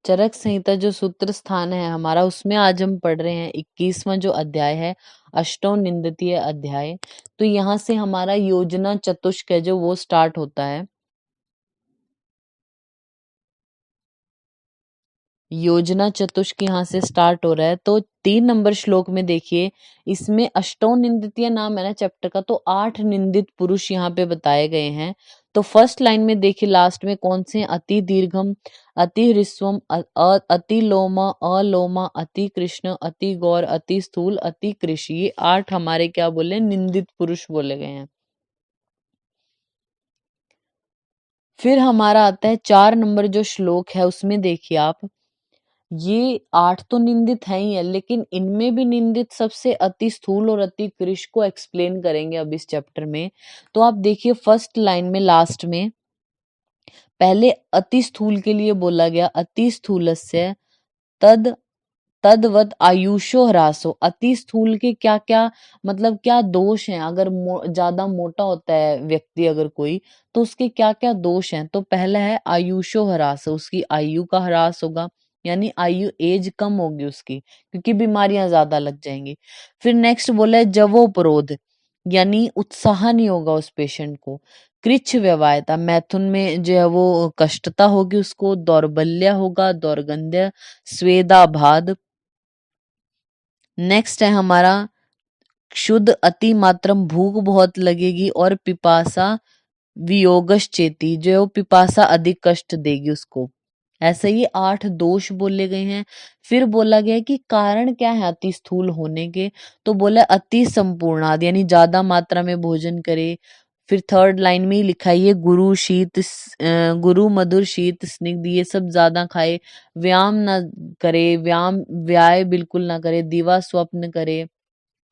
चरक संहिता जो सूत्र स्थान है हमारा, उसमें आज हम पढ़ रहे हैं 21वां जो अध्याय है, अष्टौ निंदतीय अध्याय। तो यहाँ से हमारा योजना चतुष्क है जो वो स्टार्ट होता है। योजना चतुष्क यहाँ से स्टार्ट हो रहा है। तो 3 नंबर श्लोक में देखिए, इसमें अष्टौ निंदितीय नाम है ना चैप्टर का, तो 8 निंदित पुरुष यहाँ पे बताए गए हैं। तो फर्स्ट लाइन में देखिए लास्ट में कौन से हैं? अति दीर्घम, अति ह्रस्वम, अति लोमा, अलोमा, अति कृष्ण, अति गौर, अति स्थूल, अति कृषि। ये 8 हमारे क्या बोले? निंदित पुरुष बोले गए हैं। फिर हमारा आता है 4 नंबर जो श्लोक है, उसमें देखिए आप, ये 8 तो निंदित है ही है, लेकिन इनमें भी निंदित सबसे अति स्थूल और अति कृश को एक्सप्लेन करेंगे अब इस चैप्टर में। तो आप देखिए फर्स्ट लाइन में लास्ट में पहले अति स्थूल के लिए बोला गया, अति स्थूलस्य तद तदवत आयुषो ह्रासो। अति स्थूल के क्या क्या मतलब क्या दोष हैं? अगर ज्यादा मोटा होता है व्यक्ति अगर कोई, तो उसके क्या क्या दोष हैं? तो पहला है आयुषो ह्रास, उसकी आयु का ह्रास होगा, यानी आयु एज कम होगी उसकी, क्योंकि बीमारियां ज्यादा लग जाएंगी। फिर नेक्स्ट बोला है जवोपरोध, यानी उत्साह नहीं होगा उस पेशेंट को। कृच्छ व्यवायता, मैथुन में जो है वो कष्टता होगी उसको। दौर्बल्य होगा, दौर्गंध्य, स्वेदाभाद। नेक्स्ट है हमारा क्षुद अति मात्रम, भूख बहुत लगेगी। और पिपासा वियोगश्चेती, जो है वो पिपासा अधिक कष्ट देगी उसको। ऐसे ही 8 दोष बोले गए हैं। फिर बोला गया है कि कारण क्या है अति स्थूल होने के? तो बोला अति संपूर्णाद, यानी ज्यादा मात्रा में भोजन करे। फिर थर्ड लाइन में ही लिखा है ये गुरु मधुर शीत स्निग्ध, ये सब ज्यादा खाए। व्यायाम ना करे, व्याय बिल्कुल ना करे। दिवा स्वप्न करे,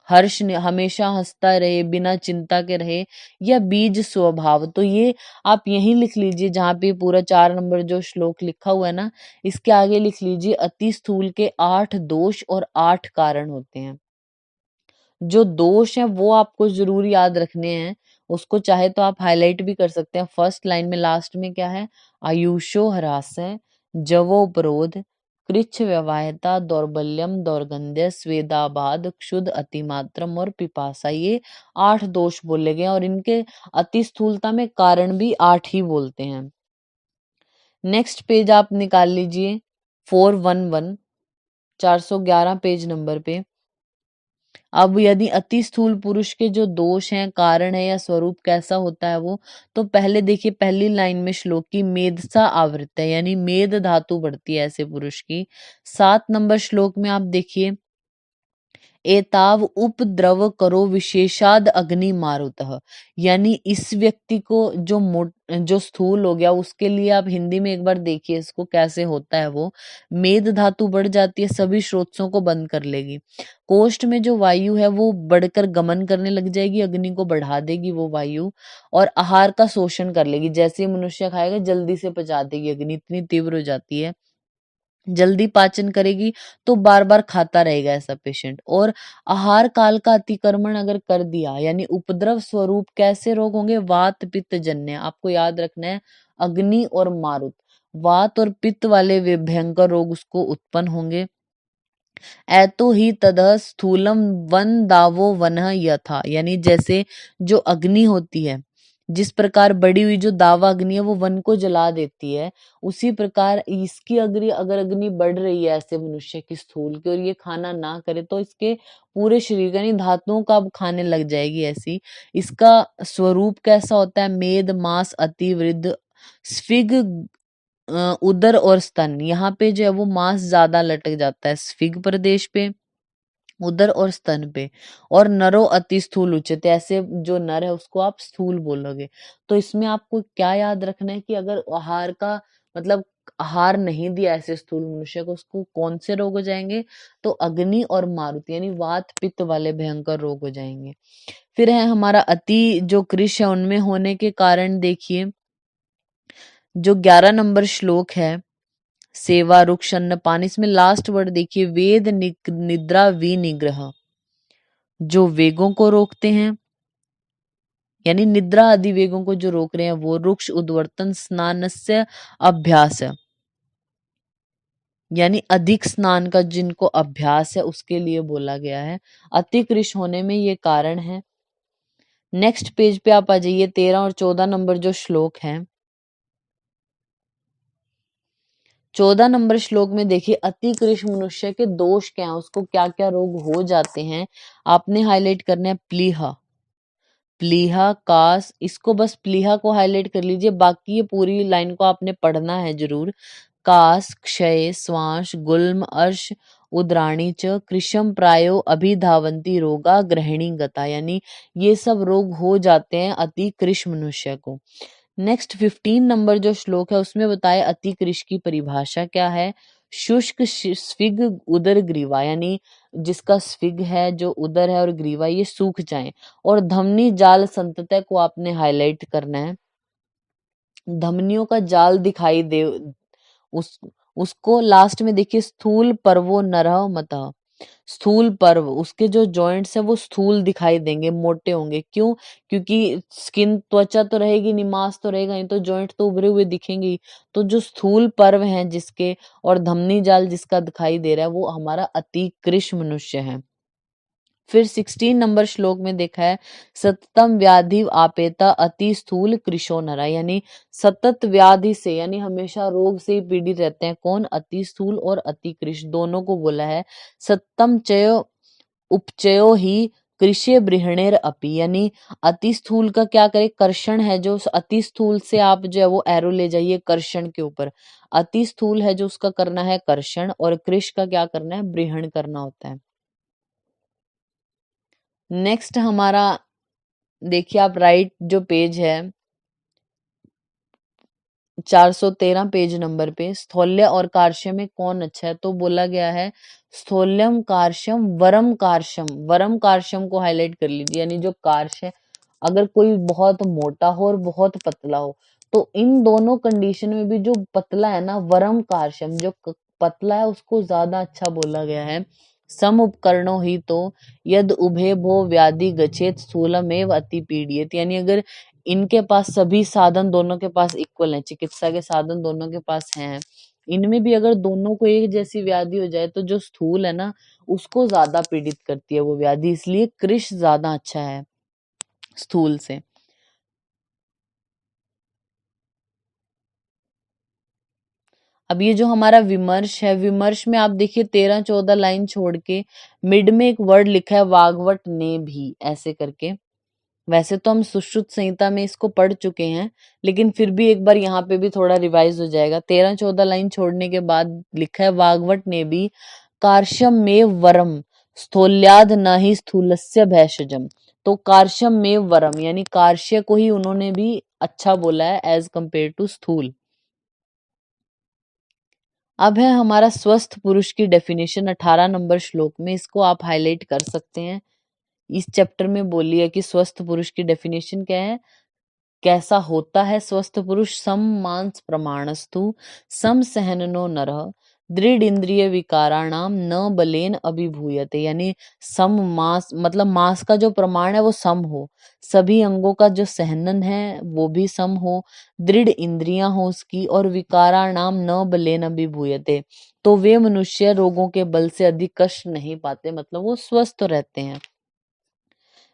हमेशा हंसता रहे, बिना चिंता के रहे, या बीज स्वभाव। तो ये आप यहीं लिख लीजिए, जहाँ पे पूरा 4 नंबर जो श्लोक लिखा हुआ है ना, इसके आगे लिख लीजिए अति स्थूल के 8 दोष और 8 कारण होते हैं। जो दोष हैं वो आपको जरूर याद रखने हैं, उसको चाहे तो आप हाईलाइट भी कर सकते हैं। फर्स्ट लाइन में लास्ट में क्या है? आयुषो ह्रास, जवोपरोध, कृच्छ व्यवायता, दौर्बल्यम, दौर्गंध्य, स्वेदाबाद, क्षुद अतिमात्रम और पिपासा। ये 8 दोष बोले गए और इनके अति स्थूलता में कारण भी 8 ही बोलते हैं। नेक्स्ट पेज आप निकाल लीजिए 411, 411 पेज नंबर पे। अब यदि अति स्थूल पुरुष के जो दोष हैं, कारण है या स्वरूप कैसा होता है वो, तो पहले देखिए पहली लाइन में श्लोक की मेधसा आवृत है, यानी मेध धातु बढ़ती है ऐसे पुरुष की। 7 नंबर श्लोक में आप देखिए, एताव उपद्रव करो विशेषाद अग्नि मारुतः, यानी इस व्यक्ति को जो स्थूल हो गया, उसके लिए आप हिंदी में एक बार देखिए इसको कैसे होता है वो। मेद धातु बढ़ जाती है, सभी स्रोतों को बंद कर लेगी। कोष्ठ में जो वायु है वो बढ़कर गमन करने लग जाएगी, अग्नि को बढ़ा देगी वो वायु। और आहार का शोषण कर लेगी, जैसे ही मनुष्य खाएगा जल्दी से पचा देगी अग्नि, इतनी तीव्र हो जाती है। जल्दी पाचन करेगी तो बार बार खाता रहेगा ऐसा पेशेंट। और आहार काल का अतिक्रमण अगर कर दिया, यानी उपद्रव स्वरूप कैसे रोग होंगे? वात पित्त जन्य, आपको याद रखना है, अग्नि और मारुत, वात और पित्त वाले वे भयंकर रोग उसको उत्पन्न होंगे। एतो ही तदह स्थूलम वन दावो वनः यथा, यानी जैसे जो अग्नि होती है, जिस प्रकार बड़ी हुई जो दावा अग्नि है वो वन को जला देती है, उसी प्रकार इसकी अगर अग्नि बढ़ रही है ऐसे मनुष्य की स्थूल की, और ये खाना ना करे तो इसके पूरे शरीर का, यानी धातुओं का अब खाने लग जाएगी ऐसी। इसका स्वरूप कैसा होता है? मेद, मांस, अति वृद्ध, स्फिग, उदर और स्तन, यहाँ पे जो है वो मांस ज्यादा लटक जाता है स्फिग प्रदेश पे, उदर और स्तन पे। और नरो अति स्थूल उच्चते, ऐसे जो नर है उसको आप स्थूल बोलोगे। तो इसमें आपको क्या याद रखना है कि अगर आहार का मतलब आहार नहीं दिया ऐसे स्थूल मनुष्य को, उसको कौन से रोग हो जाएंगे? तो अग्नि और मारुति, यानी वात पित्त वाले भयंकर रोग हो जाएंगे। फिर है हमारा अति जो कृष है, उनमें होने के कारण देखिए, जो 11 नंबर श्लोक है, सेवा रुक्ष अन्न पान, इसमें लास्ट वर्ड देखिए, वेद निद्रा विनिग्रह, जो वेगों को रोकते हैं, यानी निद्रा आदि वेगों को जो रोक रहे हैं वो। रुक्ष उद्वर्तन स्नानस्य अभ्यास, यानी अधिक स्नान का जिनको अभ्यास है उसके लिए बोला गया है। अति कृश होने में ये कारण है। नेक्स्ट पेज पे आप आ जाइए, 13 और 14 नंबर जो श्लोक हैं। 14 नंबर श्लोक में देखिए अति कृश मनुष्य के दोष क्या हैं, उसको क्या क्या रोग हो जाते हैं। आपने हाईलाइट करना है प्लीहा, प्लीहा, कास, इसको बस प्लीहा को हाईलाइट कर लीजिए, बाकी ये पूरी लाइन को आपने पढ़ना है जरूर। कास, क्षय, श्वास, गुल्म, अर्श, उद्राणी च कृशम प्रायो अभिधावंती रोगा ग्रहणी गता, यानी ये सब रोग हो जाते हैं अति कृश मनुष्य को। नेक्स्ट 15 नंबर जो श्लोक है उसमें बताए अति कृश की परिभाषा क्या है। शुष्क स्विग उदर ग्रीवा, यानी जिसका स्विग है, जो उदर है और ग्रीवा ये सूख जाए। और धमनी जाल संतत को आपने हाईलाइट करना है। धमनियों का जाल दिखाई दे, उस उसको लास्ट में देखिए स्थूल पर्वो नरह मतः, स्थूल पर्व, उसके जो जॉइंट्स है वो स्थूल दिखाई देंगे, मोटे होंगे। क्यों? क्योंकि स्किन, त्वचा तो रहेगी नहीं, मांस तो रहेगा नहीं, तो जॉइंट तो उभरे हुए दिखेंगे ही। तो जो स्थूल पर्व हैं जिसके और धमनी जाल जिसका दिखाई दे रहा है वो हमारा अति कृश मनुष्य है। फिर 16 नंबर श्लोक में देखा है सततम व्याधि आपेता अति स्थूल कृशो नरा, यानी सतत व्याधि से, यानी हमेशा रोग से पीड़ित रहते हैं कौन? अति स्थूल और अति कृश, दोनों को बोला है। सत्तम चयो उपचयो ही कृष्य बृहणेर अपि, यानी अति स्थूल का क्या करे? कर्षण है, जो अति स्थूल से आप जो है वो एरो ले जाइए कर्षण के ऊपर। अति स्थूल है जो उसका करना है कर्षण, और कृष का क्या करना है? बृहण करना होता है। नेक्स्ट हमारा देखिए आप राइट जो पेज है 413 पेज नंबर पे, स्थौल्य और कार्श्य में कौन अच्छा है? तो बोला गया है स्थौल्यम कार्श्यम वरम कार्श्यम, वरम कार्श्यम को हाईलाइट कर लीजिए, यानी जो कार्श्य है, अगर कोई बहुत मोटा हो और बहुत पतला हो, तो इन दोनों कंडीशन में भी जो पतला है ना, वरम कार्श्यम, जो पतला है उसको ज्यादा अच्छा बोला गया है। सम उपकरणों ही तो यद उभे भो व्याधि गच्छेत स्थूलम एव अति पीड़ित, यानी अगर इनके पास सभी साधन दोनों के पास इक्वल हैं, चिकित्सा के साधन दोनों के पास हैं, इनमें भी अगर दोनों को एक जैसी व्याधि हो जाए तो जो स्थूल है ना उसको ज्यादा पीड़ित करती है वो व्याधि, इसलिए कृष ज्यादा अच्छा है स्थूल से। अब ये जो हमारा विमर्श है, विमर्श में आप देखिए 13-14 लाइन छोड़ के मिड में एक वर्ड लिखा है वाग्वट ने भी, ऐसे करके। वैसे तो हम सुश्रुत संहिता में इसको पढ़ चुके हैं, लेकिन फिर भी एक बार यहाँ पे भी थोड़ा रिवाइज हो जाएगा। 13-14 लाइन छोड़ने के बाद लिखा है वाग्वट ने भी कार्श्यम में वरम स्थूल्याद न ही स्थूलस्य भैषजम। तो कार्श्यम में वरम, यानी कार्श्य को ही उन्होंने भी अच्छा बोला है एज कंपेयर टू स्थूल। अब है हमारा स्वस्थ पुरुष की डेफिनेशन 18 नंबर श्लोक में, इसको आप हाईलाइट कर सकते हैं। इस चैप्टर में बोली है कि स्वस्थ पुरुष की डेफिनेशन क्या है, कैसा होता है स्वस्थ पुरुष। सम मांस प्रमाणस्तु सम सहननो नरः दृढ़ इंद्रिय विकाराणाम न बलेन अभिभूयते, यानी सम मास मतलब मास का जो प्रमाण है वो सम हो, सभी अंगों का जो सहनन है वो भी सम हो, दृढ़ इंद्रियां हो उसकी, और विकाराणाम न बलेन अभिभूयते, तो वे मनुष्य रोगों के बल से अधिक कष्ट नहीं पाते, मतलब वो स्वस्थ रहते हैं।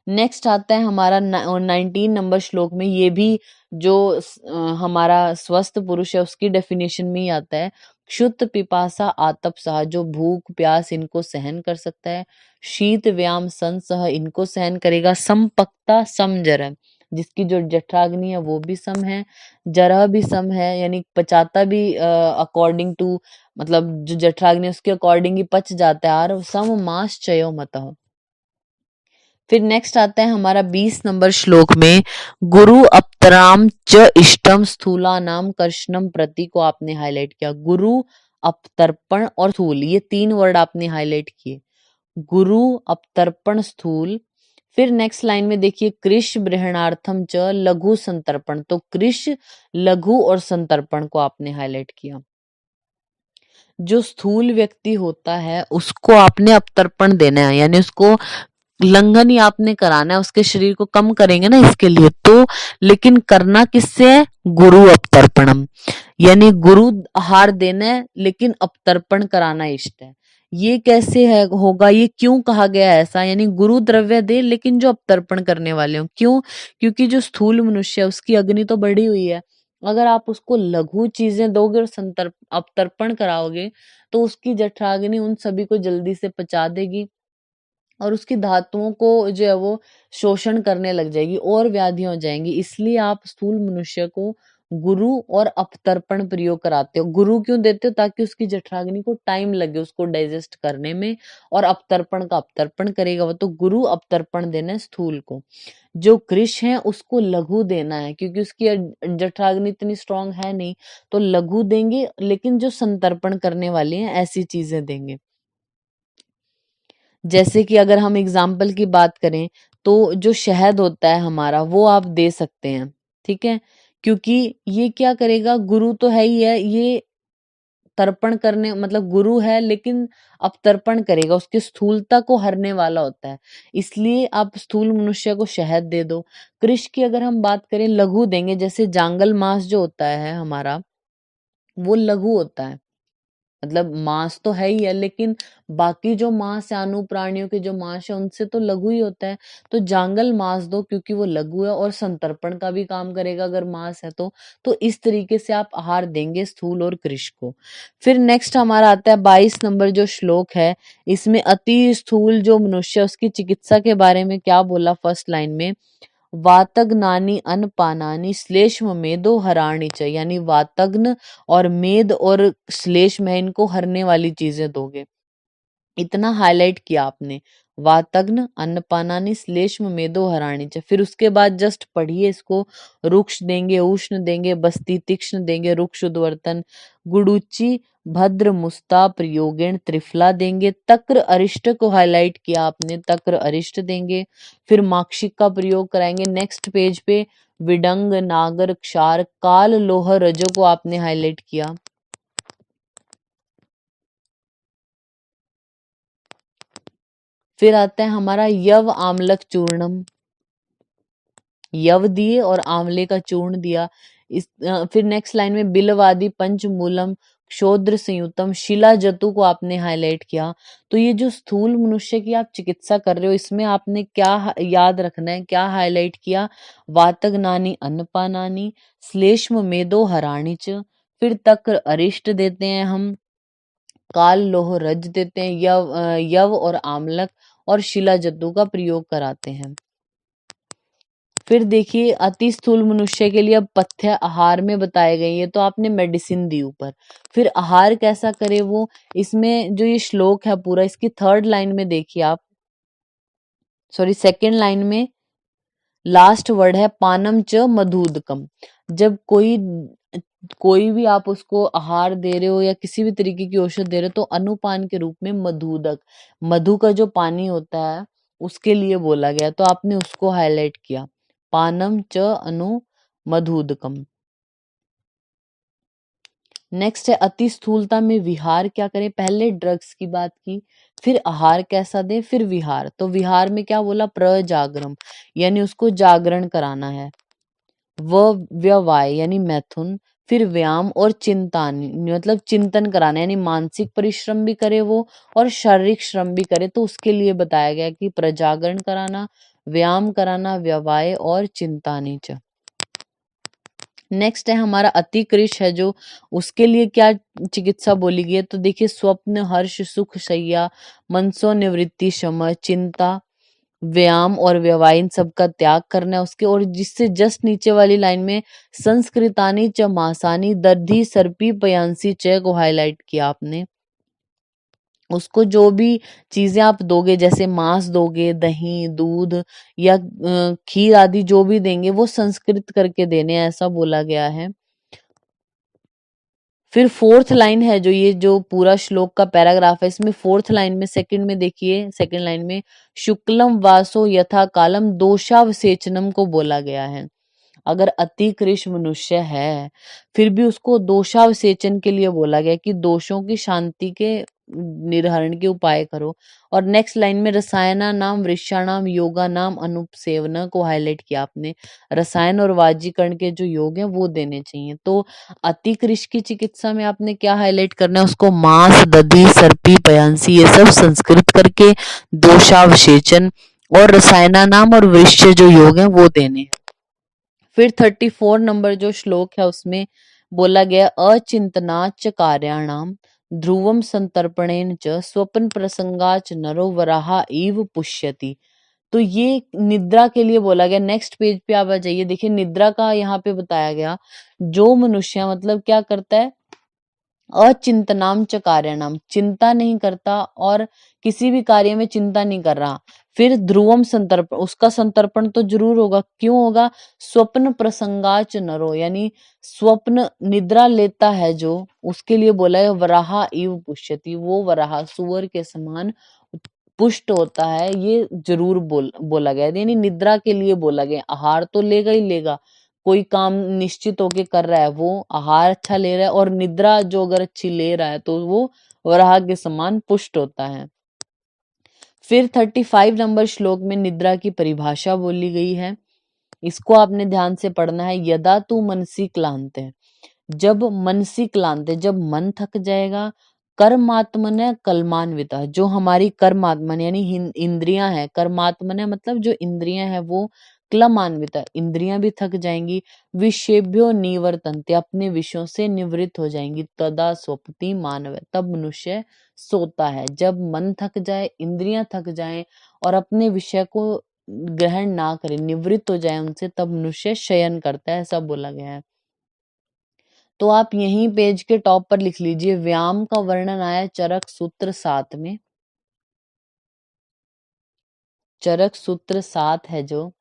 नेक्स्ट आता है हमारा 19 नंबर श्लोक में, ये भी जो हमारा स्वस्थ पुरुष है उसकी डेफिनेशन में ही आता है। क्षुत पिपासा आतप सह, जो भूख प्यास इनको सहन कर सकता है। शीत व्याम सन सह, इनको सहन करेगा। संपक्ता सम जरह, जिसकी जो जठराग्नि है वो भी सम है, जरह भी सम है, यानी पचाता भी अकॉर्डिंग टू, मतलब जो जठराग्नि है उसके अकॉर्डिंग ही पच जाता है। और सम मास चयो मतः। फिर नेक्स्ट आता है हमारा 20 नंबर श्लोक में गुरु अपतराम च इष्टम स्थूला नाम कर्षणम प्रति को आपने हाईलाइट किया। गुरु, अपतर्पण और स्थूल, ये तीन वर्ड आपने हाईलाइट किए। गुरु, अपतर्पण, स्थूल। फिर नेक्स्ट लाइन में देखिए कृष बृहणार्थम च लघु संतर्पण, तो कृष, लघु और संतर्पण को आपने हाईलाइट किया। जो स्थूल व्यक्ति होता है उसको आपने अपतर्पण देना है, यानी उसको लंघन ही आपने कराना है, उसके शरीर को कम करेंगे ना इसके लिए तो, लेकिन करना किससे है? गुरु अपतर्पणम, यानी गुरु आहार देना है लेकिन अपतर्पण कराना इष्ट है। ये कैसे है होगा, ये क्यों कहा गया है ऐसा, यानी गुरु द्रव्य दे लेकिन जो अपतर्पण करने वाले हो, क्यों? क्योंकि जो स्थूल मनुष्य है उसकी अग्नि तो बढ़ी हुई है, अगर आप उसको लघु चीजें दोगे और अपतर्पण कराओगे तो उसकी जठराग्नि उन सभी को जल्दी से पचा देगी और उसकी धातुओं को जो है वो शोषण करने लग जाएगी और व्याधियां हो जाएंगी। इसलिए आप स्थूल मनुष्य को गुरु और अपतर्पण प्रयोग कराते हो। गुरु क्यों देते हो? ताकि उसकी जठराग्नि को टाइम लगे उसको डाइजेस्ट करने में, और अपतर्पण का अपतर्पण करेगा वो, तो गुरु अपतर्पण देना है स्थूल को। जो कृष है उसको लघु देना है क्योंकि उसकी जठराग्नि इतनी स्ट्रांग है नहीं, तो लघु देंगे लेकिन जो संतर्पण करने वाले हैं ऐसी चीजें देंगे। जैसे कि अगर हम एग्जाम्पल की बात करें तो जो शहद होता है हमारा वो आप दे सकते हैं, ठीक है, क्योंकि ये क्या करेगा, गुरु तो है ही है, ये तर्पण करने मतलब गुरु है लेकिन अब तर्पण करेगा, उसकी स्थूलता को हरने वाला होता है, इसलिए आप स्थूल मनुष्य को शहद दे दो। कृष की अगर हम बात करें लघु देंगे, जैसे जांगल मास जो होता है हमारा वो लघु होता है, मतलब मांस तो है ही है लेकिन बाकी जो मांस है अनु प्राणियों के जो मांस है उनसे तो लघु ही होता है, तो जांगल मांस दो क्योंकि वो लघु है और संतर्पण का भी काम करेगा अगर मांस है तो इस तरीके से आप आहार देंगे स्थूल और कृष को। फिर नेक्स्ट हमारा आता है 22 नंबर जो श्लोक है, इसमें अति स्थूल जो मनुष्य है उसकी चिकित्सा के बारे में क्या बोला फर्स्ट लाइन में, वातग्नानि अनपानानि श्लेष्म मेदो हराणी च, यानी वातग्न और मेद और श्लेष्म है इनको हरने वाली चीजें दोगे, इतना हाईलाइट किया आपने, वातग्न अन्नपानानि श्लेष्म मेदो हराणी च। फिर उसके बाद जस्ट पढ़िए इसको, रुक्ष देंगे, उष्ण देंगे, बस्ती तीक्ष्ण देंगे, रुक्ष उद्वर्तन, गुडुचि भद्र मुस्ता प्रयोगेण त्रिफला देंगे, तक्र अरिष्ट को हाईलाइट किया आपने, तक्र अरिष्ट देंगे। फिर माक्षिक का प्रयोग कराएंगे नेक्स्ट पेज पे, विडंग नागर क्षार काल लोह रजो को आपने हाईलाइट किया। फिर आता है हमारा यव आमलक चूर्णम, यव दिए और आंवले का चूर्ण दिया। फिर नेक्स्ट लाइन में बिलवादी पंचमूलम क्षोद्र संयुतम शिला जतु को आपने हाईलाइट किया। तो ये जो स्थूल मनुष्य की आप चिकित्सा कर रहे हो इसमें आपने क्या याद रखना है, क्या हाईलाइट किया, वातग्नानी अन्नपानानी श्लेष्म मेदो हराणिच, फिर तक अरिष्ट देते हैं हम, काल लोह रज देते हैं, यव और आमलक और शिला जद्दू का प्रयोग कराते हैं। फिर देखिए अति स्थूल मनुष्य के लिए अब पथ्य आहार में बताए गए, ये तो आपने मेडिसिन दी ऊपर, फिर आहार कैसा करे वो, इसमें जो ये श्लोक है पूरा इसकी थर्ड लाइन में देखिए आप, सॉरी सेकेंड लाइन में लास्ट वर्ड है पानम च मधुदकम। जब कोई भी आप उसको आहार दे रहे हो या किसी भी तरीके की औषध दे रहे हो तो अनुपान के रूप में मधुदक, मधु का जो पानी होता है उसके लिए बोला गया, तो आपने उसको हाईलाइट किया, पानम च अनु मधुदकम। नेक्स्ट है अति स्थूलता में विहार क्या करें, पहले ड्रग्स की बात की, फिर आहार कैसा दे, फिर विहार, तो विहार में क्या बोला, प्रजागरम, यानी उसको जागरण कराना है, व व्यवाय यानी मैथुन, फिर व्यायाम और चिंतन मतलब चिंतन कराना यानी मानसिक परिश्रम भी करे वो और शारीरिक श्रम भी करे, तो उसके लिए बताया गया कि प्रजागरण कराना, व्यायाम कराना, व्यवाय और चिंतानिच। नेक्स्ट है हमारा अतिकृष है जो, उसके लिए क्या चिकित्सा बोली गई है, तो देखिए स्वप्न हर्ष सुख शैया मनसो निवृत्ति शम चिंता व्यायाम और व्यवहार इन सब का त्याग करना है उसके, और जिससे जस्ट नीचे वाली लाइन में संस्कृतानी च मासानी दर्धी सर्पी पयांसी च को हाईलाइट किया आपने, उसको जो भी चीजें आप दोगे जैसे मांस दोगे, दही दूध या खीर आदि जो भी देंगे वो संस्कृत करके देने ऐसा बोला गया है। फिर फोर्थ लाइन है जो ये जो पूरा श्लोक का पैराग्राफ है इसमें फोर्थ लाइन में सेकंड में देखिए, सेकंड लाइन में शुक्लम वासो यथा कालम दोषावसेचनम को बोला गया है। अगर अति कृष मनुष्य है फिर भी उसको दोषावसेचन के लिए बोला गया कि दोषों की शांति के निर्हरण के उपाय करो। और नेक्स्ट लाइन में रसायना नाम वृक्षाणाम योगा नाम अनुपसेवना को हाईलाइट किया आपने। रसायन और वाजीकरण के जो योग हैं वो देने चाहिए। तो अतिकृष की चिकित्सा में आपने क्या हाईलाइट करना है, उसको मांस, दधि, सर्पी, पयांसी ये सब संस्कृत करके दोषावशेचन और रसायना नाम और वृक्ष जो योग हैं वो देने हैं। फिर 34 नंबर जो श्लोक है उसमें बोला गया अचिंतनाच कार्याणाम ध्रुवम संतर्पणेन च स्वप्न प्रसंगाच नरो वराहा इव पुष्यति। तो ये निद्रा के लिए बोला गया। नेक्स्ट पेज पे आप आ जाइए, देखिए निद्रा का यहाँ पे बताया गया। जो मनुष्य मतलब क्या करता है, अचिंतनाम च कार्याणाम, चिंता नहीं करता और किसी भी कार्य में चिंता नहीं कर रहा। फिर ध्रुवम संतर्पण, उसका संतर्पण तो जरूर होगा। क्यों होगा, स्वप्न प्रसंगाच नरो, यानी स्वप्न निद्रा लेता है जो, उसके लिए बोला है वराहा इव पुष्यति, वो वराह सुअर के समान पुष्ट होता है। ये जरूर बोला गया, यानी निद्रा के लिए बोला गया। आहार तो लेगा ही लेगा, कोई काम निश्चित होके कर रहा है वो आहार अच्छा ले रहा है, और निद्रा जो अगर अच्छी ले रहा है तो वो वराह के समान पुष्ट होता है। फिर 35 नंबर श्लोक में निद्रा की परिभाषा बोली गई है, इसको आपने ध्यान से पढ़ना है। यदा तू मनसी क्लांत है, जब मनसी क्लांत है, जब मन थक जाएगा। कर्मात्मन कलमान्विता, जो हमारी कर्मात्मन यानी इंद्रियां हैं, कर्मात्मन मतलब जो इंद्रियां हैं वो क्लमान्विता, इंद्रियां भी थक जाएंगी। विषेभ्यो निवर्तन्ते, अपने विषयों से निवृत्त हो जाएंगी। तदा स्वपति मानव, तब मनुष्य सोता है। जब मन थक जाए, इंद्रियां थक जाएं और अपने विषय को ग्रहण ना करे, निवृत्त हो जाए उनसे, तब मनुष्य शयन करता है, ऐसा बोला गया है। तो आप यहीं पेज के टॉप पर लिख लीजिए, व्यायाम का वर्णन आया चरक सूत्र 7 में। चरक सूत्र 7 है जो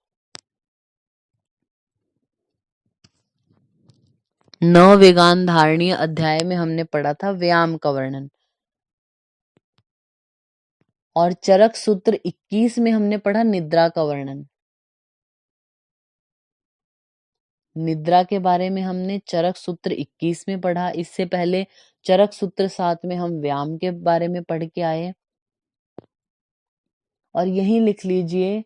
नववेगान धारणीय अध्याय में हमने पढ़ा था व्यायाम का वर्णन। और चरक सूत्र 21 में हमने पढ़ा निद्रा का वर्णन। निद्रा के बारे में हमने चरक सूत्र 21 में पढ़ा। इससे पहले चरक सूत्र 7 में हम व्यायाम के बारे में पढ़ के आए। और यहीं लिख लीजिए,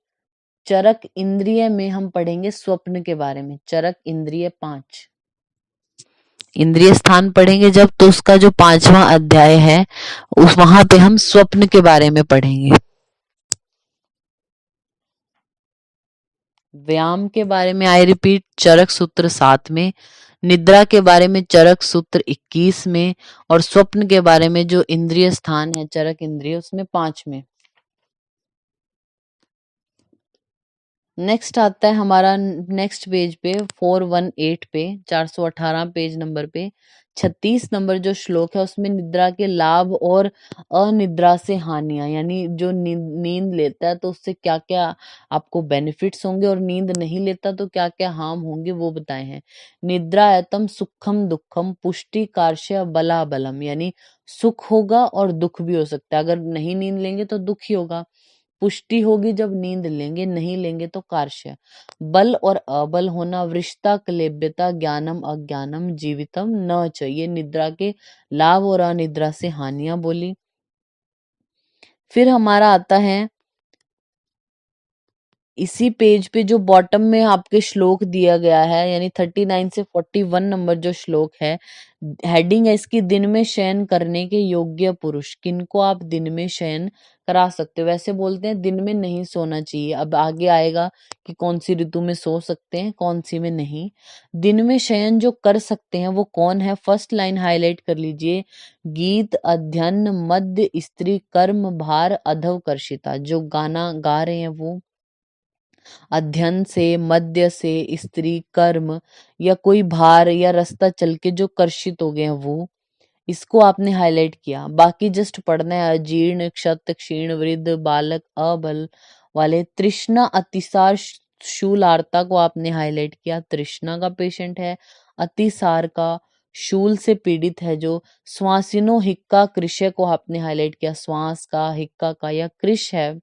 चरक इंद्रिय में हम पढ़ेंगे स्वप्न के बारे में। चरक इंद्रिय 5 इंद्रिय स्थान पढ़ेंगे जब, तो उसका जो 5वां अध्याय है उस वहां पे हम स्वप्न के बारे में पढ़ेंगे। व्यायाम के बारे में आई रिपीट चरक सूत्र 7 में, निद्रा के बारे में चरक सूत्र 21 में, और स्वप्न के बारे में जो इंद्रिय स्थान है चरक इंद्रिय उसमें 5 में। नेक्स्ट आता है हमारा नेक्स्ट पेज पे 418 पे, 418 पेज नंबर पे 36 नंबर जो श्लोक है उसमें निद्रा के लाभ और अनिद्रा से हानियां, यानी जो नींद लेता है तो उससे क्या क्या आपको बेनिफिट्स होंगे और नींद नहीं लेता तो क्या क्या हार्म होंगे वो बताए हैं। निद्रा एतम सुखम दुखम पुष्टि कार्य बला बलम, यानी सुख होगा और दुख भी हो सकता है। अगर नहीं नींद लेंगे तो दुख ही होगा, पुष्टि होगी जब नींद लेंगे, नहीं लेंगे तो कार्य। बल और अबल होना, वृषता क्लेब्यता, ज्ञानम अज्ञानम, जीवितम न चाहिए। निद्रा के लाभ और अनिद्रा से हानियां बोली। फिर हमारा आता है इसी पेज पे जो बॉटम में आपके श्लोक दिया गया है, यानी 39 से 41 नंबर जो श्लोक है, हेडिंग है इसकी, दिन में शयन करने के योग्य पुरुष। किनको आप दिन में शयन करा सकते हो। वैसे बोलते हैं दिन में नहीं सोना चाहिए, अब आगे आएगा कि कौन सी ऋतु में सो सकते हैं कौन सी में नहीं। दिन में शयन जो कर सकते हैं वो कौन है, फर्स्ट लाइन हाईलाइट कर लीजिए, गीत अध्ययन मध्य स्त्री कर्म भार अधव कर्षिता। जो गाना गा रहे हैं वो अध्ययन से, मद्य से, स्त्री, कर्म या कोई भार या रास्ता चल के जो कर्षित हो गए हैं वो, इसको आपने हाईलाइट किया। बाकी जस्ट पढ़ना है, अजीर्ण, क्षत, क्षीण, वृद्ध, बालक, अबल वाले। तृष्णा अतिसार शूलार्ता को आपने हाईलाइट किया, तृष्णा का पेशेंट है। अतिसार का, शूल से पीड़ित है जो। श्वासिनो हिक्का कृष्य को आपने हाईलाइट किया, श्वास का, हिक्का का या कृष है।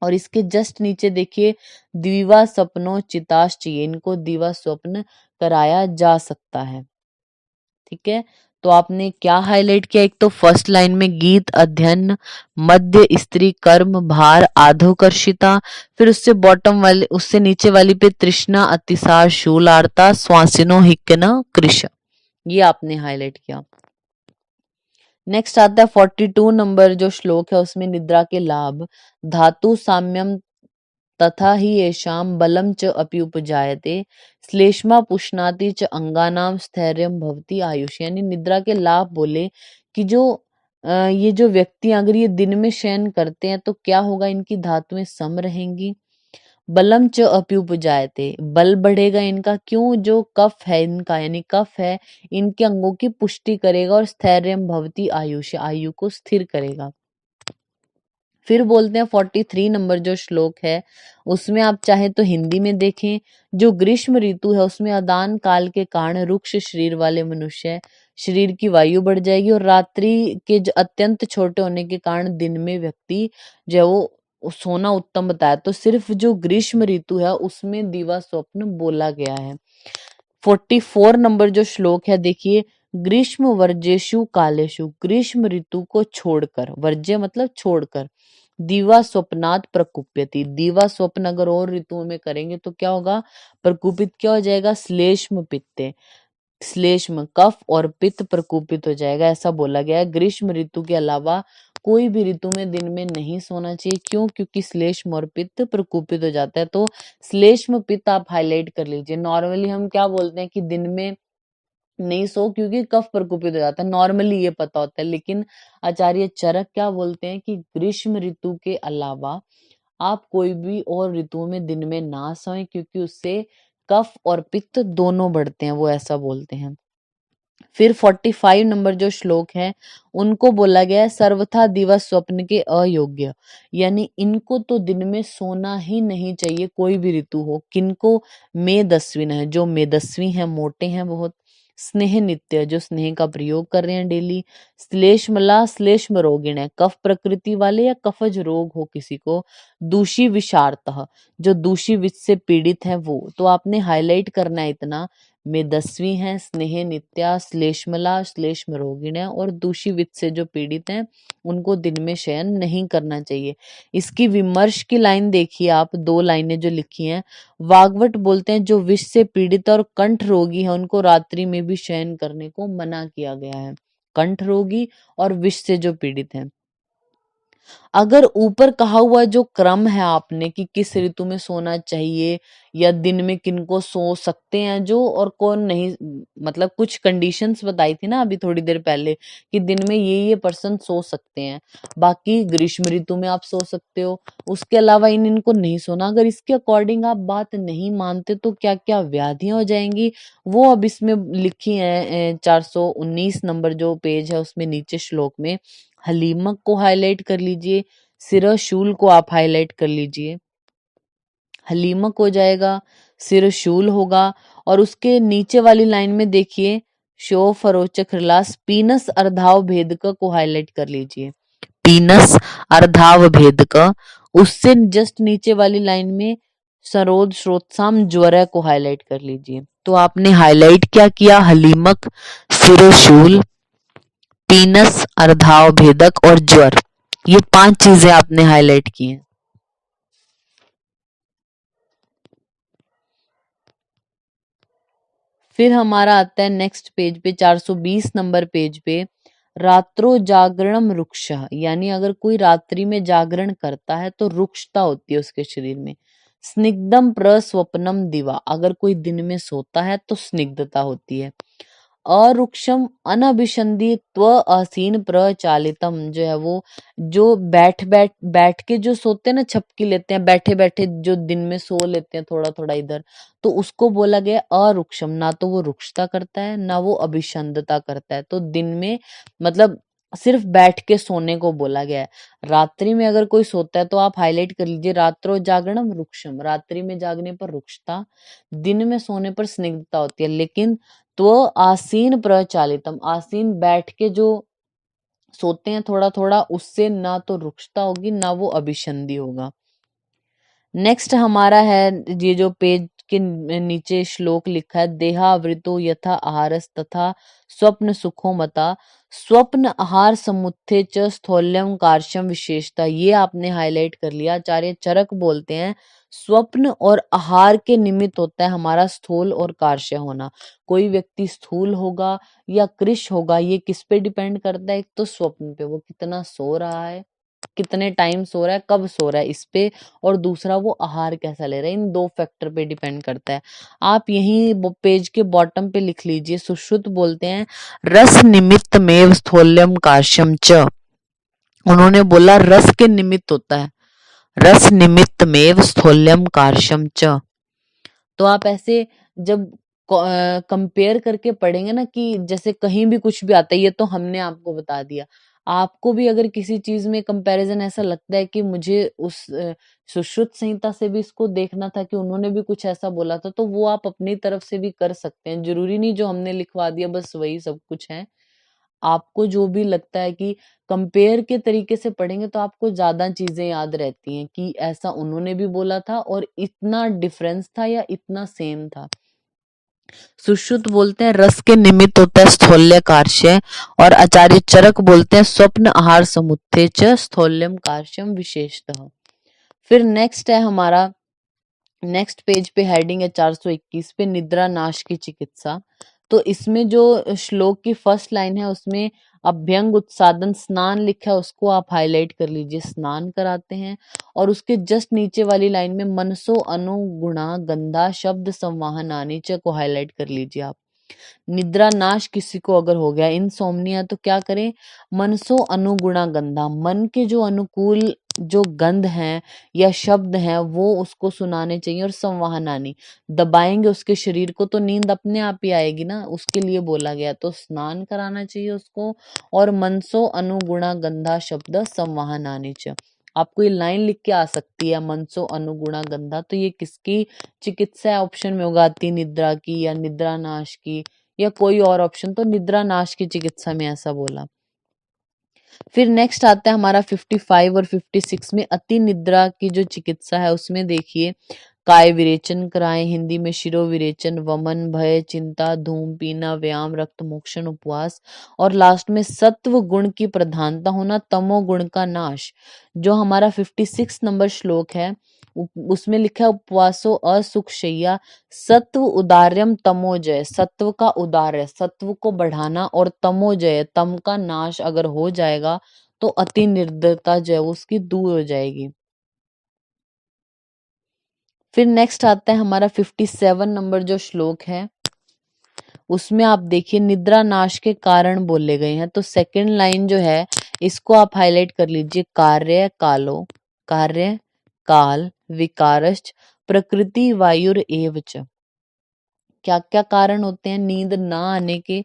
और इसके जस्ट नीचे देखिए, दिवा सपनों चिताश चाहिए, इनको दिवा स्वप्न कराया जा सकता है। ठीक है, तो आपने क्या हाईलाइट किया? एक तो फर्स्ट लाइन में गीत, अध्ययन, मध्य, स्त्री, कर्म, भार, आधोकर्षिता, फिर उससे बॉटम वाले, उससे नीचे वाली पे तृष्णा, अतिसार, शूलार्ता, स्वासिनो, हिक्कना, कृश, ये आपने हाईलाइट किया। नेक्स्ट आता है 42 नंबर जो श्लोक है, उसमें निद्रा के लाभ, धातु साम्यम तथा ही येषाम बलम च अपि उपजायते, श्लेष्मा पुष्णाति च अंगानाम स्थैर्यम भवति आयुष। यानी निद्रा के लाभ बोले कि जो ये जो व्यक्ति अगर ये दिन में शयन करते हैं तो क्या होगा, इनकी धातुएं सम रहेंगी। बलम च अपि उपजायते, बल बढ़ेगा इनका, क्यों? जो कफ है इनका, यानी कफ है, इनके अंगों की पुष्टि करेगा, और स्थैर्यम भवति आयुष, आयु को स्थिर करेगा। फिर बोलते हैं 43 नंबर जो श्लोक है, उसमें आप चाहे तो हिंदी में देखें। जो ग्रीष्म ऋतु है उसमें अदान काल के कारण रुक्ष शरीर वाले मनुष्य, शरीर की वायु बढ़ जाएगी, और रात्रि के जो अत्यंत छोटे होने के कारण दिन में व्यक्ति जो है वो सोना उत्तम बताया। तो सिर्फ जो ग्रीष्म ऋतु है उसमें दिवा स्वप्न बोला गया है। 44 नंबर जो श्लोक है देखिए, ग्रीष्म वर्जेशु कालेशु, ग्रीष्म ऋतु को छोड़कर, वर्ज्य मतलब छोड़कर, दीवा स्वप्नात् प्रकुप्यति, दीवा स्वप्न अगर और ऋतुओं में करेंगे तो क्या होगा, प्रकुपित क्या हो जाएगा, श्लेष्म पित्ते, श्लेष्म कफ और पित्त प्रकुपित हो जाएगा, ऐसा बोला गया है। ग्रीष्म ऋतु के अलावा कोई भी ऋतु में दिन में नहीं सोना चाहिए, क्यों? क्योंकि श्लेष्म और पित्त प्रकुपित हो जाता है। तो श्लेष्म पित्त आप हाईलाइट कर लीजिए। नॉर्मली हम क्या बोलते हैं कि दिन में नहीं सो क्योंकि कफ प्रकोपित हो जाता है, नॉर्मली ये पता होता है, लेकिन आचार्य चरक क्या बोलते हैं कि ग्रीष्म ऋतु के अलावा आप कोई भी और ऋतुओं में दिन में ना सोएं, क्योंकि उससे कफ और पित्त दोनों बढ़ते हैं, वो ऐसा बोलते हैं। फिर 45 नंबर जो श्लोक है उनको बोला गया है सर्वथा दिवस स्वप्न के अयोग्य, यानी इनको तो दिन में सोना ही नहीं चाहिए, कोई भी ऋतु हो। किनको? मेदस्विन है, जो मेदस्वी हैं, मोटे हैं बहुत, स्नेह नित्य, जो स्नेह का प्रयोग कर रहे हैं डेली, श्लेष्मला, श्लेष्म रोगिण है, कफ प्रकृति वाले या कफज रोग हो किसी को, दूषी विषार्तः, जो दूषी विष से पीड़ित है वो। तो आपने हाईलाइट करना है इतना, मेदस्वी हैं, स्नेह नित्या, श्लेष्मला, श्लेष्म रोगिण है, और दूषी वित्त से जो पीड़ित हैं उनको दिन में शयन नहीं करना चाहिए। इसकी विमर्श की लाइन देखिए आप, 2 लाइनें जो लिखी हैं। वाग्भट बोलते हैं जो विष से पीड़ित और कंठ रोगी है उनको रात्रि में भी शयन करने को मना किया गया है। कंठ रोगी और विष से जो पीड़ित हैं। अगर ऊपर कहा हुआ जो क्रम है आपने कि किस ऋतु में सोना चाहिए या दिन में किनको सो सकते हैं जो और कौन नहीं, मतलब कुछ कंडीशंस बताई थी ना अभी थोड़ी देर पहले कि दिन में ये पर्सन सो सकते हैं, बाकी ग्रीष्म ऋतु में आप सो सकते हो, उसके अलावा इनको नहीं सोना। अगर इसके अकॉर्डिंग आप बात नहीं मानते तो क्या क्या व्याधियां हो जाएंगी वो अब इसमें लिखी है। 419 नंबर जो पेज है उसमें नीचे श्लोक में हलीमक को हाईलाइट कर लीजिए, सिरशूल को आप हाईलाइट कर लीजिए। हलीमक हो जाएगा, सिरशूल होगा, और उसके नीचे वाली लाइन में देखिए शो फरोचक हृलास, पीनस अर्धाव भेदक को हाईलाइट कर लीजिए। पीनस अर्धाव भेदक, उससे जस्ट नीचे वाली लाइन में सरोद श्रोत्साम ज्वर को हाईलाइट कर लीजिए। तो आपने हाईलाइट क्या किया? हलीमक, सिरशूल, पीनस, अर्धाव भेदक और ज्वर, ये 5 चीजें आपने हाईलाइट की हैं। फिर हमारा आता है नेक्स्ट पेज पे 420 नंबर पेज पे, रात्रो जागरणम रुक्ष, यानी अगर कोई रात्रि में जागरण करता है तो रुक्षता होती है उसके शरीर में। स्निग्धम प्रस्वप्नम दिवा, अगर कोई दिन में सोता है तो स्निग्धता होती है। अरुक्षम अनभिसंधि त्व आसीन प्रचालितम, जो है वो जो बैठ के जो सोते हैं ना, छपकी लेते हैं बैठे बैठे, जो दिन में सो लेते हैं थोड़ा थोड़ा इधर, तो उसको बोला गया अरुक्षम, ना तो वो रुक्षता करता है ना वो अभिसंधता करता है। तो दिन में मतलब सिर्फ बैठ के सोने को बोला गया है। रात्रि में अगर कोई सोता है तो आप हाईलाइट कर लीजिए रात्रो जागरणम रुक्षम, रात्रि में जागने पर रुक्षता, दिन में सोने पर स्निग्धता होती है। लेकिन तो आसीन प्रचालितम, आसीन बैठ के जो सोते हैं थोड़ा थोड़ा, उससे ना तो रुक्षता होगी ना वो अभिसंधि होगा। नेक्स्ट हमारा है ये जो पेज के नीचे श्लोक लिखा है, देहावृतो यथा आहारस तथा स्वप्न सुखो मता स्वप्न आहार समुत्थे च स्थौल्यम कार्श्यम विशेषता। ये आपने हाईलाइट कर लिया। आचार्य चरक बोलते हैं स्वप्न और आहार के निमित्त होता है हमारा स्थूल और कार्श्य होना। कोई व्यक्ति स्थूल होगा या कृश होगा, ये किस पे डिपेंड करता है? एक तो स्वप्न पे, वो कितना सो रहा है, कितने टाइम सो रहा है, कब सो रहा है, इस पे, और दूसरा वो आहार कैसा ले रहा है, इन दो फैक्टर पे डिपेंड करता है। आप यहीं पेज के बॉटम पे लिख लीजिए, सुश्रुत बोलते हैं रस निमित्त में स्थौल्यम काश्यम च। उन्होंने बोला रस के निमित्त होता है, रस निमित्त में स्थौल्यम कार्श्यम च। तो आप ऐसे जब कंपेयर करके पढ़ेंगे ना, कि जैसे कहीं भी कुछ भी आता है, ये तो हमने आपको बता दिया, आपको भी अगर किसी चीज में कंपैरिजन ऐसा लगता है कि मुझे उस सुश्रुत संहिता से भी इसको देखना था, कि उन्होंने भी कुछ ऐसा बोला था, तो वो आप अपनी तरफ से भी कर सकते हैं। जरूरी नहीं जो हमने लिखवा दिया बस वही सब कुछ है। आपको जो भी लगता है कि कंपेयर के तरीके से पढ़ेंगे तो आपको ज्यादा चीजें याद रहती हैं, कि ऐसा उन्होंने भी बोला था और इतना डिफरेंस था या इतना सेम था। सुश्रुत बोलते हैं रस के निमित्त होता है स्थौल्य कार्श्य, और आचार्य चरक बोलते हैं स्वप्न आहार समुत्थे च स्थौल्यम कार्श्यम विशेषतः। फिर नेक्स्ट है हमारा, नेक्स्ट पेज पे हेडिंग है 421 पे, निद्रा नाश की चिकित्सा। तो इसमें जो श्लोक की फर्स्ट लाइन है उसमें अभ्यंग उत्सादन स्नान लिखा है, उसको आप हाईलाइट कर लीजिए, स्नान कराते हैं। और उसके जस्ट नीचे वाली लाइन में मनसो अनुगुणा गंधा शब्द संवाहन आनी च को हाईलाइट कर लीजिए आप। निद्रा नाश किसी को अगर हो गया इनसोम्निया, तो क्या करें? मनसो अनुगुणा गंधा, मन के जो अनुकूल जो गंध हैं या शब्द हैं वो उसको सुनाने चाहिए। और संवाहनानी, दबाएंगे उसके शरीर को तो नींद अपने आप ही आएगी ना, उसके लिए बोला गया, तो स्नान कराना चाहिए उसको। और मनसो अनुगुणा गंधा शब्द संवाहनानी च, आपको ये लाइन लिख के आ सकती है, मनसो अनुगुणा गंधा, तो ये किसकी चिकित्सा है? ऑप्शन में होगा अति निद्रा की या निद्रा नाश की या कोई और ऑप्शन, तो निद्रा नाश की चिकित्सा में ऐसा बोला। फिर नेक्स्ट आता है हमारा 55 और 56 में अति निद्रा की जो चिकित्सा है उसमें देखिए, काय विरेचन कराएं, हिंदी में शिरो विरेचन, वमन, भय, चिंता, धूम पीना, व्यायाम, रक्त मोक्षण, उपवास, और लास्ट में सत्व गुण की प्रधानता होना, तमो गुण का नाश। जो हमारा 56 नंबर श्लोक है उसमें लिखा है उपवासो असुखशय्या सत्व उदार्यम तमोजय, सत्व का उदार्य, सत्व को बढ़ाना, और तमोजय, तम का नाश अगर हो जाएगा तो अति निर्दयता जो है उसकी दूर हो जाएगी। फिर नेक्स्ट आता है हमारा 57 नंबर जो श्लोक है उसमें आप देखिए निद्रा नाश के कारण बोले गए हैं। तो सेकंड लाइन जो है इसको आप हाईलाइट कर लीजिए, कार्य कालो, कार्य काल विकारश्च प्रकृति वायुर एव च। क्या क्या कारण होते हैं नींद ना आने के?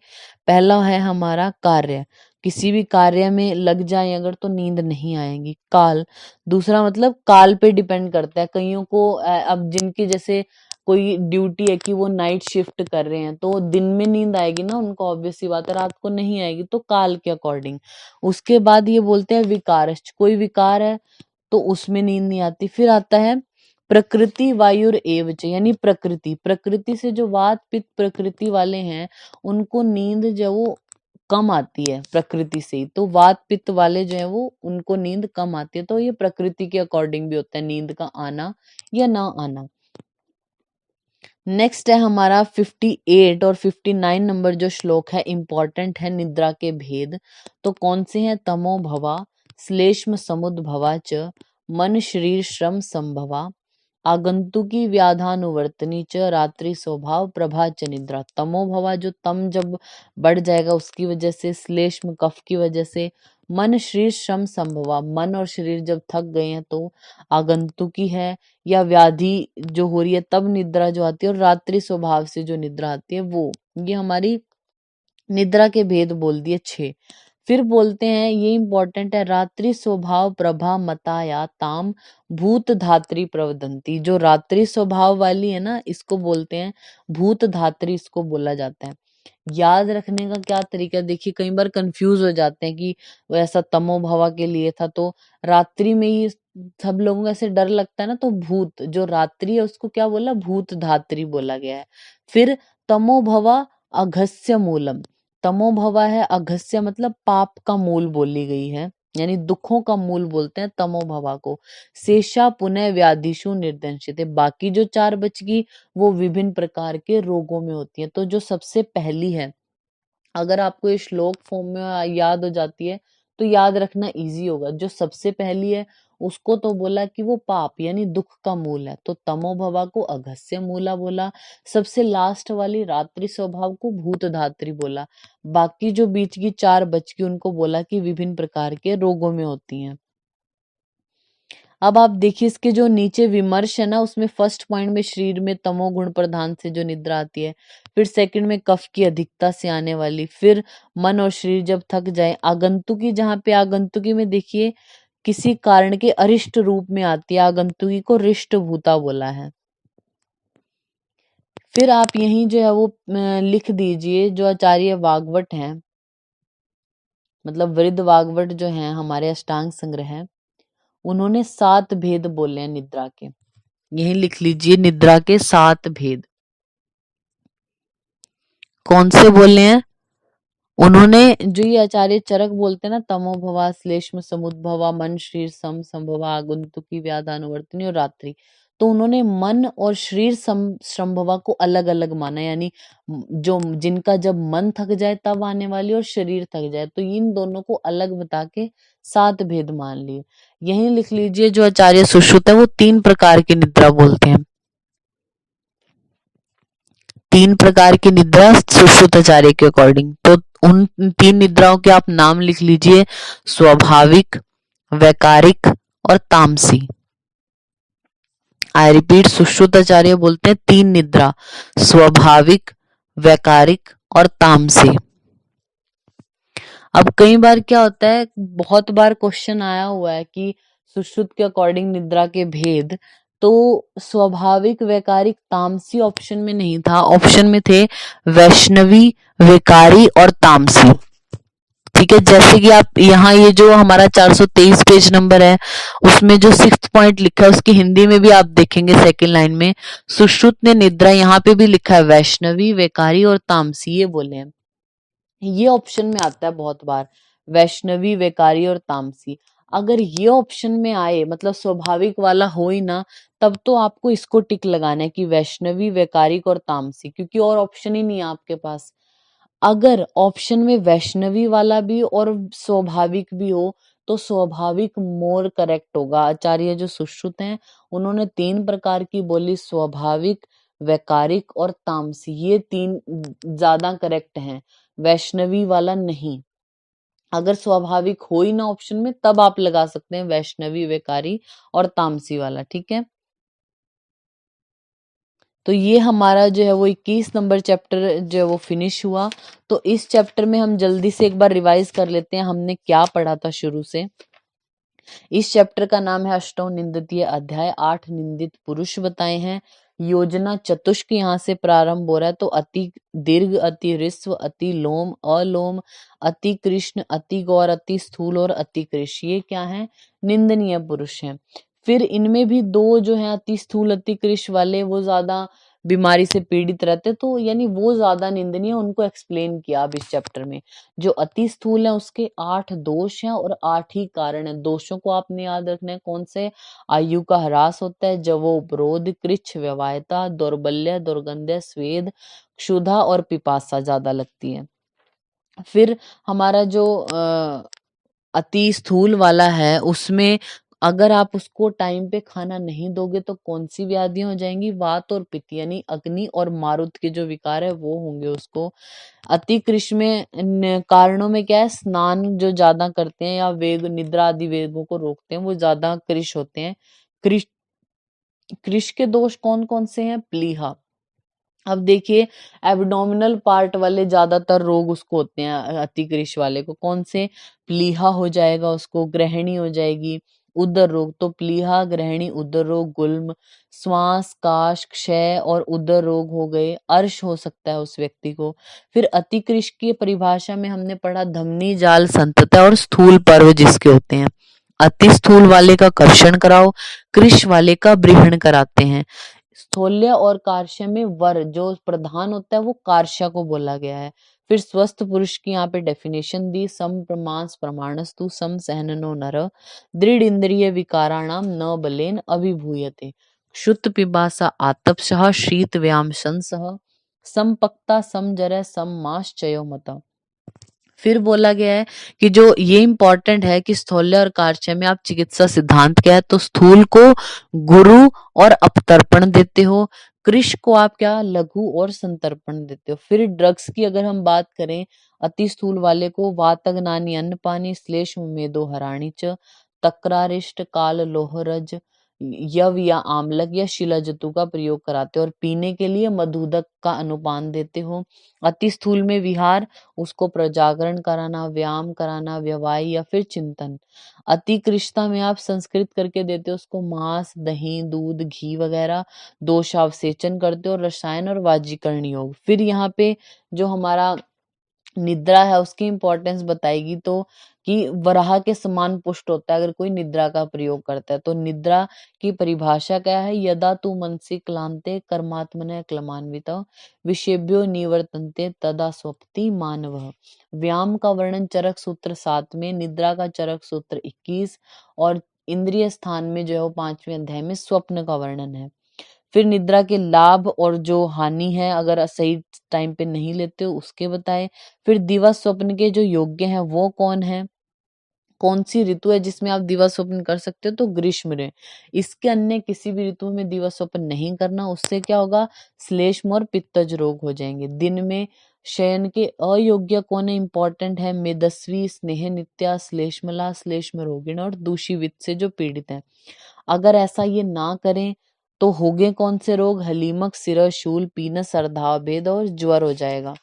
पहला है हमारा कार्य, किसी भी कार्य में लग जाए अगर तो नींद नहीं आएगी। काल, दूसरा मतलब काल पे डिपेंड करता है, कईयों को अब जिनकी जैसे कोई ड्यूटी है कि वो नाइट शिफ्ट कर रहे हैं तो दिन में नींद आएगी ना उनको, ऑब्वियस सी बात है, रात को नहीं आएगी, तो काल के अकॉर्डिंग। उसके बाद ये बोलते हैं विकारश्च, कोई विकार है तो उसमें नींद नहीं आती। फिर आता है प्रकृति वायुर एवच, यानी प्रकृति, प्रकृति से जो वात पित्त प्रकृति वाले हैं उनको नींद जो वो कम आती है प्रकृति से ही, तो वात पित्त वाले जो है वो उनको नींद कम आती है, तो ये प्रकृति के अकॉर्डिंग भी होता है नींद का आना या ना आना। नेक्स्ट है हमारा 58 और 59 नंबर जो श्लोक है इंपॉर्टेंट है, निद्रा के भेद। तो कौन से हैं? तमो भवा श्लेष्म समुद्भवा च मन शरीर श्रम संभवा आगंतुकी व्याधानुवर्तनी च रात्रि स्वभाव प्रभा च निद्रा। तमो भवा, जो तम जब बढ़ जाएगा उसकी वजह से, श्लेष्म कफ की वजह से, मन शरीर श्रम संभवा, मन और शरीर जब थक गए हैं तो आगंतुकी है या व्याधि जो हो रही है तब निद्रा जो आती है, और रात्रि स्वभाव से जो निद्रा आती है वो। ये हमारी निद्रा के भेद बोल दिए 6। फिर बोलते हैं ये इंपॉर्टेंट है, रात्रि स्वभाव प्रभा मताया ताम भूत धात्री प्रवदंती। जो रात्रि स्वभाव वाली है ना इसको बोलते हैं भूत धात्री, इसको बोला जाता है। याद रखने का क्या तरीका है? देखिए कई बार कंफ्यूज हो जाते हैं कि वो ऐसा तमो भवा के लिए था, तो रात्रि में ही सब लोगों को ऐसे डर लगता है ना, तो भूत जो रात्रि है उसको क्या बोला, भूत धात्री बोला गया है। फिर तमो भवा अघस्य मूलम, तमो भवा है, अघस्य मतलब पाप का मूल बोली गई है, यानी दुखों का मूल बोलते हैं तमो भवा को। शेषा पुनः व्याधिषु निर्दंशित, बाकी जो चार बच गई वो विभिन्न प्रकार के रोगों में होती है। तो जो सबसे पहली है, अगर आपको ये श्लोक फॉर्म में याद हो जाती है तो याद रखना इजी होगा। जो सबसे पहली है उसको तो बोला कि वो पाप यानी दुख का मूल है, तो तमो भवा को अघस्य मूला बोला। सबसे लास्ट वाली रात्रि स्वभाव को भूत धात्री बोला। बाकी जो बीच की चार बच गई उनको बोला कि विभिन्न प्रकार के रोगों में होती हैं। अब आप देखिए इसके जो नीचे विमर्श है ना, उसमें फर्स्ट पॉइंट में शरीर में तमोगुण प्रधान से जो निद्रा आती है, फिर सेकंड में कफ की अधिकता से आने वाली, फिर मन और शरीर जब थक जाए, आगंतुकी, जहां पे आगंतुकी में देखिए किसी कारण के अरिष्ट रूप में आती है, आगंतुकी को रिष्ट भूता बोला है। फिर आप यहीं जो है वो लिख दीजिए, जो आचार्य वाग्वट हैं, मतलब वृद्ध वाग्वट जो हैं हमारे अष्टांग संग्रह है, उन्होंने 7 भेद बोले हैं निद्रा के। यही लिख लीजिए, निद्रा के 7 भेद कौन से बोले हैं उन्होंने। जो ये आचार्य चरक बोलते हैं ना, तमो भवा श्लेष्म समुद्भवा मन शरीर सम संभवा आगंतुकी व्याधानुवर्तनी और रात्रि, तो उन्होंने मन और शरीर संभवा को अलग अलग माना, यानी जो जिनका जब मन थक जाए तब आने वाली और शरीर थक जाए, तो इन दोनों को अलग बता के 7 भेद मान लिए। यही लिख लीजिए, जो आचार्य सुश्रुत है वो 3 प्रकार की निद्रा बोलते हैं। 3 प्रकार की निद्रा सुश्रुत आचार्य के अकॉर्डिंग। तो उन 3 निद्राओं के आप नाम लिख लीजिए, स्वाभाविक, वैकारिक और तामसी। आई रिपीट, सुश्रुत आचार्य बोलते हैं 3 निद्रा, स्वाभाविक, वैकारिक और तामसी। अब कई बार क्या होता है, बहुत बार क्वेश्चन आया हुआ है कि सुश्रुत के अकॉर्डिंग निद्रा के भेद, तो स्वाभाविक, वैकारिक, तामसी ऑप्शन में नहीं था, ऑप्शन में थे वैष्णवी, विकारी और तामसी। ठीक है, जैसे कि आप यहाँ ये जो हमारा 423 पेज नंबर है उसमें जो 6th पॉइंट लिखा है उसकी हिंदी में भी आप देखेंगे सेकंड लाइन में, सुश्रुत ने निद्रा यहाँ पे भी लिखा है वैष्णवी, वैकारी और तामसी, ये बोले हैं। ये ऑप्शन में आता है बहुत बार, वैष्णवी, वैकारी और तामसी। अगर ये ऑप्शन में आए, मतलब स्वाभाविक वाला हो ही ना, तब तो आपको इसको टिक लगाना है कि वैष्णवी, वैकारिक और तामसी, क्योंकि और ऑप्शन ही नहीं है आपके पास। अगर ऑप्शन में वैष्णवी वाला भी और स्वाभाविक भी हो तो स्वाभाविक मोर करेक्ट होगा। आचार्य जो सुश्रुत हैं उन्होंने 3 प्रकार की बोली, स्वाभाविक, वैकारिक और तामसी, ये 3 ज्यादा करेक्ट हैं, वैष्णवी वाला नहीं। अगर स्वाभाविक हो ही ना ऑप्शन में तब आप लगा सकते हैं वैष्णवी, वैकारी और तामसी वाला। ठीक है, तो ये हमारा जो है वो 21 नंबर चैप्टर जो है वो फिनिश हुआ। तो इस चैप्टर में हम जल्दी से एक बार रिवाइज कर लेते हैं हमने क्या पढ़ा था शुरू से। इस चैप्टर का नाम है अष्टौ निंदितीय अध्याय, 8 निंदित पुरुष बताए हैं। योजना चतुष्क यहाँ से प्रारंभ हो रहा है, तो अति दीर्घ, अति ऋस्व, अति लोम, अलोम, अति कृष्ण, अति गौर, अति स्थूल और अति कृष, ये क्या है, निंदनीय पुरुष हैं। फिर इनमें भी 2 जो है अति स्थूल, अति कृष वाले, वो ज्यादा बीमारी से पीड़ित रहते, तो यानी वो ज्यादा निंदनीय, उनको एक्सप्लेन किया अब इस चैप्टर में। जो अति स्थूल है उसके 8 दोष हैं और 8 ही कारण है। दोषों को आपने याद रखना है, कौन से, आयु का ह्रास होता है, जवो उपरोध, कृच्छ, व्यवायता, दौर्बल्य, दुर्गंध्य, स्वेद, क्षुधा और पिपासा ज्यादा लगती है। फिर हमारा जो अति स्थूल वाला है उसमें अगर आप उसको टाइम पे खाना नहीं दोगे तो कौन सी व्याधियां हो जाएंगी, वात और पित्त, यानी अग्नि और मारुत के जो विकार है वो होंगे उसको। अति कृष में कारणों में क्या है, स्नान जो ज्यादा करते हैं या वेग, निद्रा आदि वेगों को रोकते हैं, वो ज्यादा कृष होते हैं। कृष कृष के दोष कौन कौन से हैं, प्लीहा। अब देखिए एब्डोमिनल पार्ट वाले ज्यादातर रोग उसको होते हैं, अतिकृष वाले को, कौन से, प्लीहा हो जाएगा उसको, ग्रहणी हो जाएगी, उदर रोग, तो प्लीहा, ग्रहणी, उदर रोग, गुल्म, श्वास, काश, क्षय और उदर रोग हो गए, अर्श हो सकता है उस व्यक्ति को। फिर अतिकृष की परिभाषा में हमने पढ़ा धमनी जाल संतत और स्थूल पर्व जिसके होते हैं। अति स्थूल वाले का कर्षण कराओ, कृश वाले का ब्रीहण कराते हैं। स्थौल्य और कार्श्य में वर जो प्रधान होता है वो कार्श्य को बोला गया है। फिर स्वस्थ पुरुष की यहाँ पे डेफिनेशन दी, सम प्रमांस प्रमाणस्तु सम सहननो नर दृढ़ इंद्रिय विकाराणाम न बलेन अभिभूयते क्षुत पिपासा आतपसः शीत व्याम शंसः समपक्ता समजर सममाश्चयो मता। फिर बोला गया है कि जो ये इंपॉर्टेंट है कि स्थौल्य और कार्श्य में आप चिकित्सा सिद्धांत क्या है, तो स्थूल को गुरु और अपतर्पण देते हो, कृश को आप क्या लघु और संतर्पण देते हो। फिर ड्रग्स की अगर हम बात करें, अति स्थूल वाले को वातग्नानी अन्नपानी श्लेष्म मेदो हराणी च तक्रारिष्ट काल लोहरज यव या आमलक या शिलाजतु का प्रयोग कराते हो और पीने के लिए मधुदक का अनुपान देते हो। अति स्थूल में विहार, उसको प्रजागरण कराना, व्यायाम कराना, व्यवाय या फिर चिंतन। अति कृष्णता में आप संस्कृत करके देते हो उसको मांस, दही, दूध, घी वगैरह, दोषावसेचन करते हो, रसायन और वाजीकरण योग। फिर यहाँ पे जो हमारा निद्रा है उसकी इंपॉर्टेंस बताएगी, तो कि वराह के समान पुष्ट होता है अगर कोई निद्रा का प्रयोग करता है। तो निद्रा की परिभाषा क्या है, यदा तू मनसि क्लांते कर्मात्मने क्लमान्वित विषेभ्यो निवर्तन्ते तदा स्वप्ति मानवः। व्यायाम का वर्णन चरक सूत्र 7 में, निद्रा का चरक सूत्र 21 और इंद्रिय स्थान में जो है वो 5वें अध्याय में स्वप्न का वर्णन है। फिर निद्रा के लाभ और जो हानि है अगर सही टाइम पे नहीं लेते हो उसके बताए। फिर दिवस स्वप्न के जो योग्य हैं वो कौन है, कौन सी ऋतु है जिसमें आप दिवस स्वप्न कर सकते हो, तो ग्रीष्म ऋतु। इसके अन्य किसी भी ऋतु में दिवस स्वप्न नहीं करना, उससे क्या होगा, श्लेष्म और पित्तज रोग हो जाएंगे। दिन में शयन के अयोग्य कौन है, इंपॉर्टेंट है, मेदस्वी, स्नेह नित्या, श्लेष्मला, श्लेष्म रोगिण और दूषिवित से जो पीड़ित है। अगर ऐसा ये ना करें तो होंगे कौन से रोग, हलीमक, सिर शूल, पीनस, सरधाव भेद और ज्वर हो जाएगा।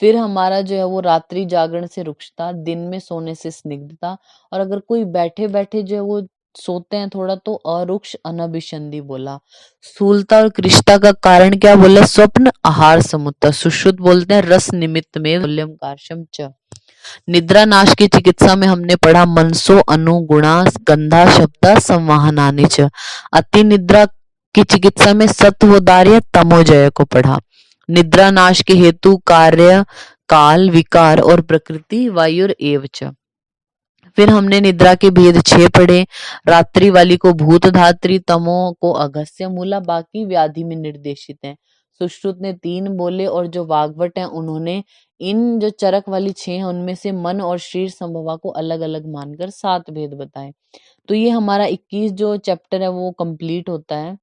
फिर हमारा जो है वो रात्रि जागरण से रुक्षता, दिन में सोने से स्निग्धता, और अगर कोई बैठे बैठे जो है वो सोते हैं थोड़ा तो अरुक्ष अनभिसंधि बोला। स्थूलता और कृष्णता का कारण क्या बोला, स्वप्न आहार समुत्ता, सुश्रुत बोलते हैं रस निमित्त में वल्यम कार्शम च। निद्रा नाश की चिकित्सा में हमने पढ़ा मनसो अनुगुणा गंधा शब्दा संवाहनानि च। अति निद्रा की चिकित्सा में सत्वोदार्य तमोजय को पढ़ा। निद्रा नाश के हेतु कार्य काल विकार और प्रकृति वायुर एवच। फिर हमने निद्रा के भेद 6 पढ़े, रात्रि वाली को भूत धात्री, तमो को अगस्त्य मूला, बाकी व्याधि में निर्देशित है। सुश्रुत ने 3 बोले और जो वाग्भट हैं उन्होंने इन जो चरक वाली 6 हैं उनमें से मन और शरीर संभवा को अलग अलग मानकर 7 भेद बताए। तो ये हमारा 21 जो चैप्टर है वो कंप्लीट होता है।